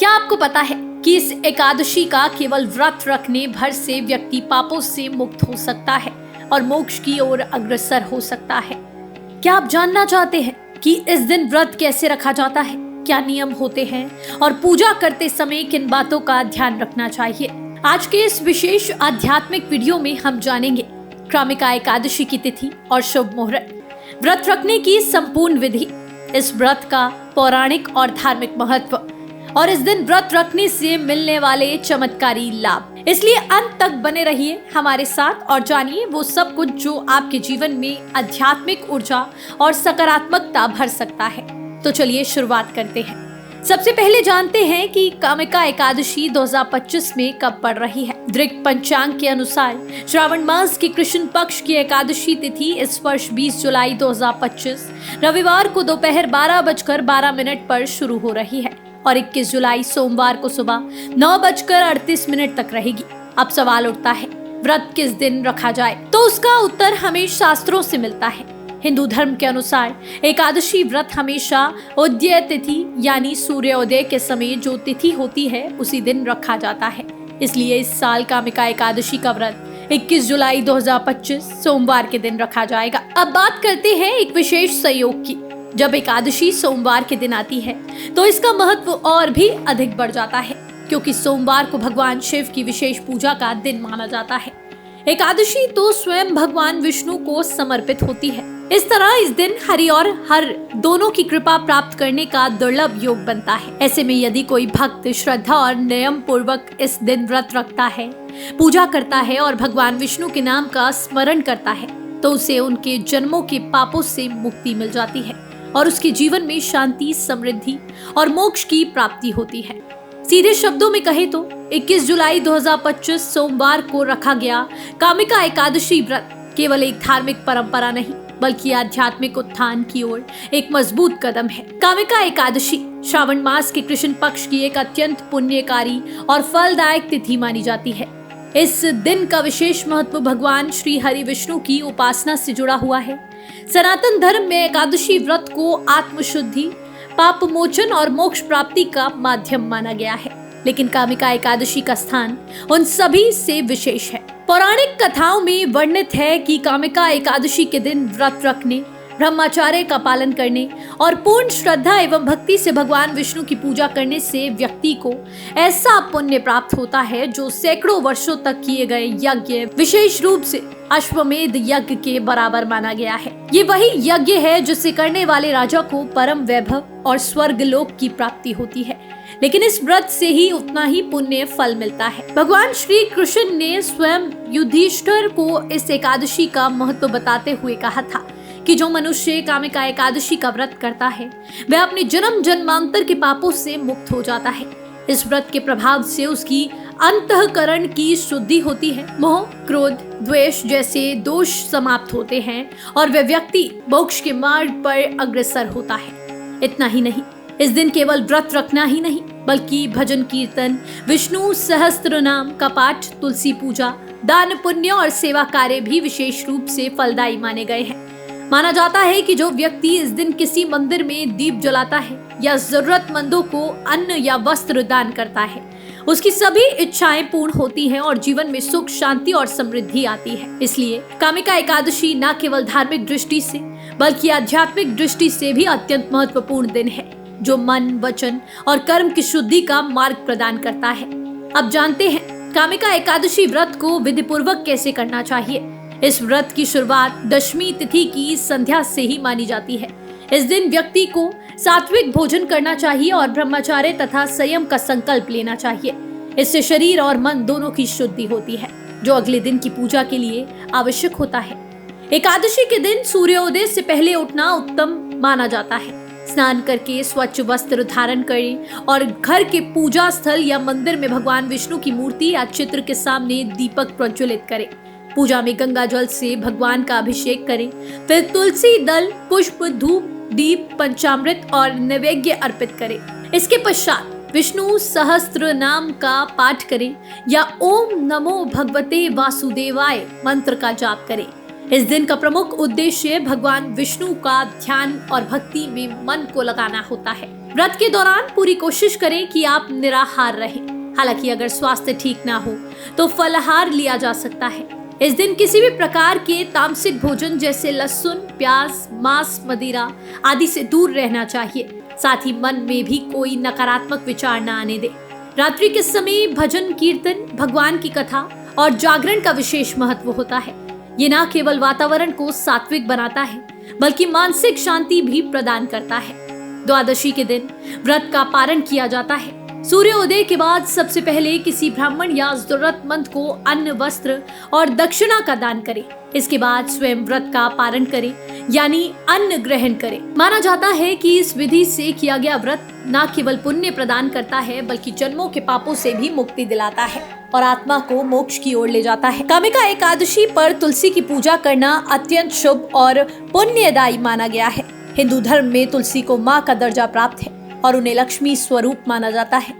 क्या आपको पता है कि इस एकादशी का केवल व्रत रखने भर से व्यक्ति पापों से मुक्त हो सकता है और मोक्ष की ओर अग्रसर हो सकता है। क्या आप जानना चाहते हैं कि इस दिन व्रत कैसे रखा जाता है, क्या नियम होते हैं और पूजा करते समय किन बातों का ध्यान रखना चाहिए? आज के इस विशेष आध्यात्मिक वीडियो में हम जानेंगे कामिका एकादशी की तिथि और शुभ मुहूर्त, व्रत रखने की संपूर्ण विधि, इस व्रत का पौराणिक और धार्मिक महत्व और इस दिन व्रत रखने से मिलने वाले चमत्कारी लाभ। इसलिए अंत तक बने रहिए हमारे साथ और जानिए वो सब कुछ जो आपके जीवन में आध्यात्मिक ऊर्जा और सकारात्मकता भर सकता है। तो चलिए शुरुआत करते हैं। सबसे पहले जानते हैं कि कामिका एकादशी 2025 में कब पड़ रही है। दृक पंचांग के अनुसार श्रावण मास की कृष्ण पक्ष की एकादशी तिथि इस वर्ष 20 जुलाई 2025 रविवार को दोपहर 12:12 पर शुरू हो रही है और 21 जुलाई सोमवार को सुबह 9:38 तक रहेगी। अब सवाल उठता है, व्रत किस दिन रखा जाए? तो उसका उत्तर हमें शास्त्रों से मिलता है। हिंदू धर्म के अनुसार एकादशी व्रत हमेशा उदय तिथि यानी सूर्योदय के समय जो तिथि होती है उसी दिन रखा जाता है। इसलिए इस साल कामिका एकादशी का व्रत 21 जुलाई 2025 सोमवार के दिन रखा जाएगा। अब बात करते हैं एक विशेष संयोग की। जब एकादशी सोमवार के दिन आती है तो इसका महत्व और भी अधिक बढ़ जाता है, क्योंकि सोमवार को भगवान शिव की विशेष पूजा का दिन माना जाता है। एकादशी तो स्वयं भगवान विष्णु को समर्पित होती है। इस तरह इस दिन हरि और हर दोनों की कृपा प्राप्त करने का दुर्लभ योग बनता है। ऐसे में यदि कोई भक्त श्रद्धा और नियम पूर्वक इस दिन व्रत रखता है, पूजा करता है और भगवान विष्णु के नाम का स्मरण करता है तो उसे उनके जन्मों के पापों से मुक्ति मिल जाती है और उसके जीवन में शांति, समृद्धि और मोक्ष की प्राप्ति होती है। सीधे शब्दों में कहे तो 21 जुलाई 2025 सोमवार को रखा गया कामिका एकादशी व्रत केवल एक धार्मिक परंपरा नहीं बल्कि आध्यात्मिक उत्थान की ओर एक मजबूत कदम है। कामिका एकादशी श्रावण मास के कृष्ण पक्ष की एक अत्यंत पुण्यकारी और फलदायक तिथि मानी जाती है। इस दिन का विशेष महत्व भगवान श्री हरि विष्णु की उपासना से जुड़ा हुआ है। सनातन धर्म में एकादशी व्रत को आत्मशुद्धि, पाप मोचन और मोक्ष प्राप्ति का माध्यम माना गया है, लेकिन कामिका एकादशी का स्थान उन सभी से विशेष है। पौराणिक कथाओं में वर्णित है कि कामिका एकादशी के दिन व्रत रखने, ब्रह्मचर्य का पालन करने और पूर्ण श्रद्धा एवं भक्ति से भगवान विष्णु की पूजा करने से व्यक्ति को ऐसा पुण्य प्राप्त होता है जो सैकड़ों वर्षों तक किए गए यज्ञ, विशेष रूप से अश्वमेध यज्ञ के बराबर माना गया है। ये वही यज्ञ है जिसे करने वाले राजा को परम वैभव और स्वर्ग लोक की प्राप्ति होती है, लेकिन इस व्रत से ही उतना ही पुण्य फल मिलता है। भगवान श्री कृष्ण ने स्वयं युधिष्ठिर को इस एकादशी का महत्व बताते हुए कहा था कि जो मनुष्य कामिका एकादशी का व्रत करता है वह अपने जन्म जन्मांतर के पापों से मुक्त हो जाता है। इस व्रत के प्रभाव से उसकी अंतःकरण की शुद्धि होती है, मोह, क्रोध, द्वेष जैसे दोष समाप्त होते हैं और वह व्यक्ति मोक्ष के मार्ग पर अग्रसर होता है। इतना ही नहीं, इस दिन केवल व्रत रखना ही नहीं बल्कि भजन कीर्तन, विष्णु सहस्त्र नाम का पाठ, तुलसी पूजा, दान पुण्य और सेवा कार्य भी विशेष रूप से फलदायी माने गए हैं। माना जाता है कि जो व्यक्ति इस दिन किसी मंदिर में दीप जलाता है या जरूरतमंदों को अन्न या वस्त्र दान करता है, उसकी सभी इच्छाएं पूर्ण होती हैं और जीवन में सुख, शांति और समृद्धि आती है। इसलिए कामिका एकादशी न केवल धार्मिक दृष्टि से बल्कि आध्यात्मिक दृष्टि से भी अत्यंत महत्वपूर्ण दिन है, जो मन, वचन और कर्म की शुद्धि का मार्ग प्रदान करता है। अब जानते हैं कामिका एकादशी व्रत को विधि पूर्वक कैसे करना चाहिए। इस व्रत की शुरुआत दशमी तिथि की संध्या से ही मानी जाती है। इस दिन व्यक्ति को सात्विक भोजन करना चाहिए और ब्रह्मचर्य तथा संयम का संकल्प लेना चाहिए। इससे शरीर और मन दोनों की शुद्धि होती है, जो अगले दिन की पूजा के लिए आवश्यक होता है। एकादशी के दिन सूर्योदय से पहले उठना उत्तम माना जाता है। स्नान करके स्वच्छ वस्त्र धारण करें और घर के पूजा स्थल या मंदिर में भगवान विष्णु की मूर्ति या चित्र के सामने दीपक प्रज्वलित करें। पूजा में गंगा जल से भगवान का अभिषेक करें, फिर तुलसी दल, पुष्प, धूप, दीप, पंचामृत और नैवेद्य अर्पित करें। इसके पश्चात विष्णु सहस्त्र नाम का पाठ करें या ओम नमो भगवते वासुदेवाय मंत्र का जाप करें। इस दिन का प्रमुख उद्देश्य भगवान विष्णु का ध्यान और भक्ति में मन को लगाना होता है। व्रत के दौरान पूरी कोशिश करें कि आप निराहार रहें। हालांकि अगर स्वास्थ्य ठीक ना हो तो फलाहार लिया जा सकता है। इस दिन किसी भी प्रकार के तामसिक भोजन जैसे लहसुन, प्याज, मांस, मदिरा आदि से दूर रहना चाहिए। साथ ही मन में भी कोई नकारात्मक विचार न आने दे। रात्रि के समय भजन, कीर्तन, भगवान की कथा और जागरण का विशेष महत्व होता है। ये न केवल वातावरण को सात्विक बनाता है बल्कि मानसिक शांति भी प्रदान करता है। द्वादशी के दिन व्रत का पारण किया जाता है। सूर्योदय के बाद सबसे पहले किसी ब्राह्मण या जरूरतमंद को अन्न, वस्त्र और दक्षिणा का दान करें। इसके बाद स्वयं व्रत का पारण करें, यानी अन्न ग्रहण करें। माना जाता है कि इस विधि से किया गया व्रत न केवल पुण्य प्रदान करता है बल्कि जन्मों के पापों से भी मुक्ति दिलाता है और आत्मा को मोक्ष की ओर ले जाता है। कामिका एकादशी पर तुलसी की पूजा करना अत्यंत शुभ और पुण्यदायी माना गया है। हिंदू धर्म में तुलसी को माँ का दर्जा प्राप्त है और उन्हें लक्ष्मी स्वरूप माना जाता है।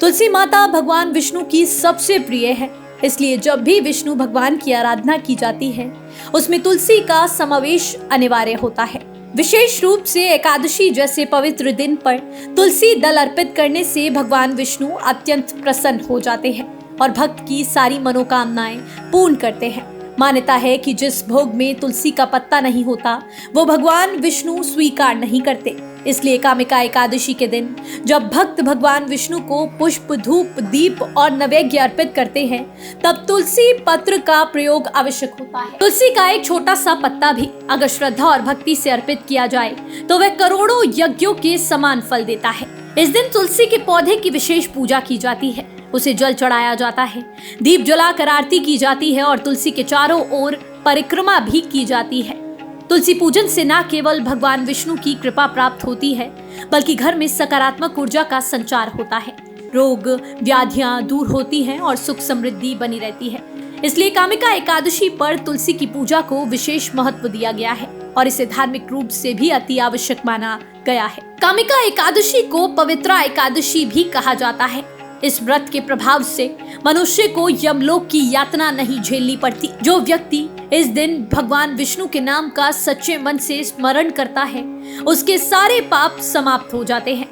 तुलसी माता भगवान विष्णु की सबसे प्रिय है, इसलिए जब भी विष्णु भगवान की आराधना की जाती है उसमें तुलसी का समावेश अनिवार्य होता है। विशेष रूप से एकादशी जैसे पवित्र दिन पर तुलसी दल अर्पित करने से भगवान विष्णु अत्यंत प्रसन्न हो जाते हैं और भक्त की सारी मनोकामनाएं पूर्ण करते हैं। मान्यता है कि जिस भोग में तुलसी का पत्ता नहीं होता वो भगवान विष्णु स्वीकार नहीं करते। इसलिए कामिका एकादशी के दिन जब भक्त भगवान विष्णु को पुष्प, धूप, दीप और नैवेद्य अर्पित करते हैं तब तुलसी पत्र का प्रयोग आवश्यक होता है। तुलसी का एक छोटा सा पत्ता भी अगर श्रद्धा और भक्ति से अर्पित किया जाए तो वह करोड़ों यज्ञों के समान फल देता है। इस दिन तुलसी के पौधे की विशेष पूजा की जाती है, उसे जल चढ़ाया जाता है, दीप जलाकर आरती की जाती है और तुलसी के चारों ओर परिक्रमा भी की जाती है। तुलसी पूजन से न केवल भगवान विष्णु की कृपा प्राप्त होती है बल्कि घर में सकारात्मक ऊर्जा का संचार होता है, रोग व्याधियां दूर होती हैं और सुख समृद्धि बनी रहती है। इसलिए कामिका एकादशी पर तुलसी की पूजा को विशेष महत्व दिया गया है और इसे धार्मिक रूप से भी अति आवश्यक माना गया है। कामिका एकादशी को पवित्रा एकादशी भी कहा जाता है। इस व्रत के प्रभाव से मनुष्य को यमलोक की यातना नहीं झेलनी पड़ती। जो व्यक्ति इस दिन भगवान विष्णु के नाम का सच्चे मन से स्मरण करता है उसके सारे पाप समाप्त हो जाते हैं।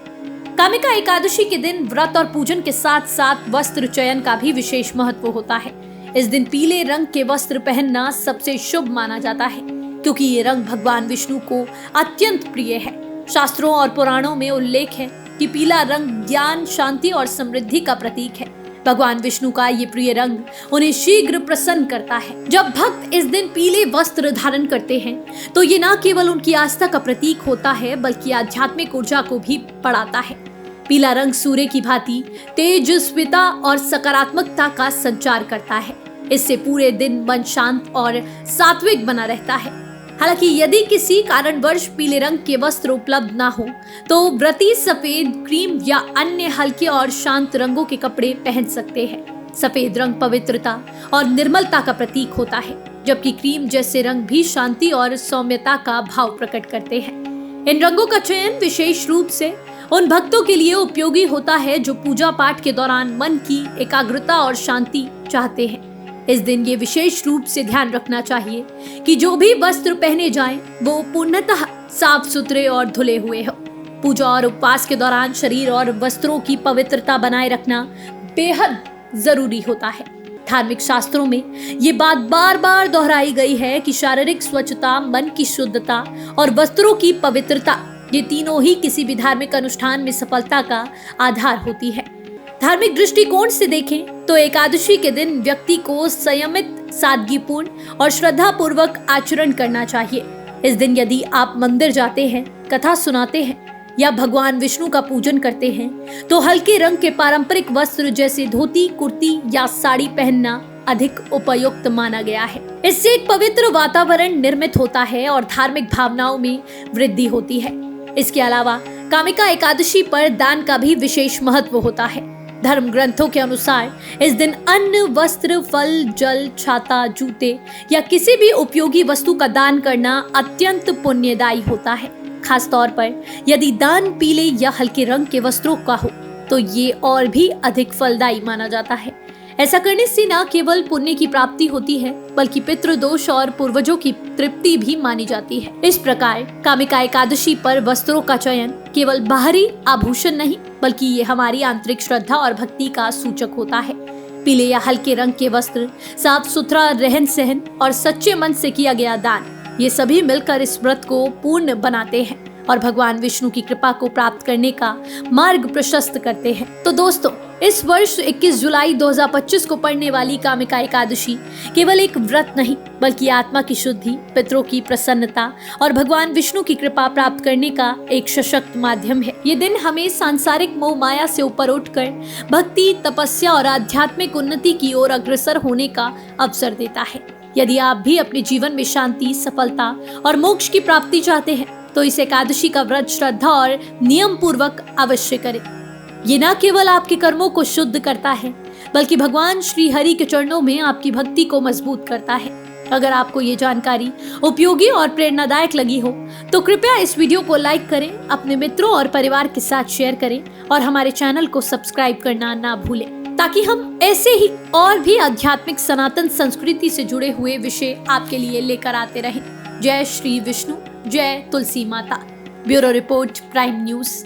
कामिका एकादशी के दिन व्रत और पूजन के साथ साथ वस्त्र चयन का भी विशेष महत्व होता है। इस दिन पीले रंग के वस्त्र पहनना सबसे शुभ माना जाता है क्योंकि ये रंग भगवान विष्णु को अत्यंत प्रिय है। शास्त्रों और पुराणों में उल्लेख है कि पीला रंग ज्ञान, शांति और समृद्धि का प्रतीक है। भगवान विष्णु का ये प्रिय रंग उन्हें शीघ्र प्रसन्न करता है। जब भक्त इस दिन पीले वस्त्र धारण करते हैं तो ये न केवल उनकी आस्था का प्रतीक होता है बल्कि आध्यात्मिक ऊर्जा को भी बढ़ाता है। पीला रंग सूर्य की भांति तेजस्विता और सकारात्मकता का संचार करता है। इससे पूरे दिन मन शांत और सात्विक बना रहता है। हालांकि यदि किसी कारणवश पीले रंग के वस्त्र उपलब्ध ना हो तो व्रती सफेद, क्रीम या अन्य हल्के और शांत रंगों के कपड़े पहन सकते हैं। सफेद रंग पवित्रता और निर्मलता का प्रतीक होता है, जबकि क्रीम जैसे रंग भी शांति और सौम्यता का भाव प्रकट करते हैं। इन रंगों का चयन विशेष रूप से उन भक्तों के लिए उपयोगी होता है जो पूजा पाठ के दौरान मन की एकाग्रता और शांति चाहते हैं। इस दिन ये विशेष रूप से ध्यान रखना चाहिए कि जो भी वस्त्र पहने जाएं वो पूर्णतः साफ सुथरे और धुले हुए हो। पूजा और उपवास के दौरान शरीर और वस्त्रों की पवित्रता बनाए रखना बेहद जरूरी होता है। धार्मिक शास्त्रों में ये बात बार बार दोहराई गई है कि शारीरिक स्वच्छता, मन की शुद्धता और वस्त्रों की पवित्रता, ये तीनों ही किसी भी धार्मिक अनुष्ठान में सफलता का आधार होती है। धार्मिक दृष्टिकोण से देखें तो एकादशी के दिन व्यक्ति को संयमित, सादगीपूर्ण और श्रद्धा पूर्वक आचरण करना चाहिए। इस दिन यदि आप मंदिर जाते हैं, कथा सुनाते हैं या भगवान विष्णु का पूजन करते हैं तो हल्के रंग के पारंपरिक वस्त्र जैसे धोती, कुर्ती या साड़ी पहनना अधिक उपयुक्त माना गया है। इससे एक पवित्र वातावरण निर्मित होता है और धार्मिक भावनाओं में वृद्धि होती है। इसके अलावा कामिका एकादशी पर दान का भी विशेष महत्व होता है। धर्म ग्रंथों के अनुसार इस दिन अन्न, वस्त्र, फल, जल, छाता, जूते या किसी भी उपयोगी वस्तु का दान करना अत्यंत पुण्यदायी होता है। खास तौर पर यदि दान पीले या हल्के रंग के वस्त्रों का हो तो ये और भी अधिक फलदायी माना जाता है। ऐसा करने से न केवल पुण्य की प्राप्ति होती है बल्कि पितृदोष और पूर्वजों की तृप्ति भी मानी जाती है। इस प्रकार कामिका एकादशी पर वस्त्रों का चयन केवल बाहरी आभूषण नहीं, बल्कि ये हमारी आंतरिक श्रद्धा और भक्ति का सूचक होता है। पीले या हल्के रंग के वस्त्र, साफ सुथरा रहन सहन और सच्चे मन से किया गया दान, ये सभी मिलकर इस व्रत को पूर्ण बनाते हैं और भगवान विष्णु की कृपा को प्राप्त करने का मार्ग प्रशस्त करते हैं। तो दोस्तों, इस वर्ष 21 जुलाई 2025 को पड़ने वाली कामिका एकादशी केवल एक व्रत नहीं, बल्कि आत्मा की शुद्धि, पितरों की प्रसन्नता और भगवान विष्णु की कृपा प्राप्त करने का एक सशक्त माध्यम है। ये दिन हमें सांसारिक मोह माया से ऊपर उठकर भक्ति, तपस्या और आध्यात्मिक उन्नति की ओर अग्रसर होने का अवसर देता है। यदि आप भी अपने जीवन में शांति, सफलता और मोक्ष की प्राप्ति चाहते हैं, तो इस एकादशी का व्रत श्रद्धा और नियम पूर्वक अवश्य करें। ये न केवल आपके कर्मों को शुद्ध करता है, बल्कि भगवान श्री हरि के चरणों में आपकी भक्ति को मजबूत करता है। अगर आपको ये जानकारी उपयोगी और प्रेरणादायक लगी हो, तो कृपया इस वीडियो को लाइक करें, अपने मित्रों और परिवार के साथ शेयर करें और हमारे चैनल को सब्सक्राइब करना ना भूलें, ताकि हम ऐसे ही और भी आध्यात्मिक सनातन संस्कृति से जुड़े हुए विषय आपके लिए लेकर आते रहें। जय श्री विष्णु, जय तुलसी माता। Bureau report, prime news.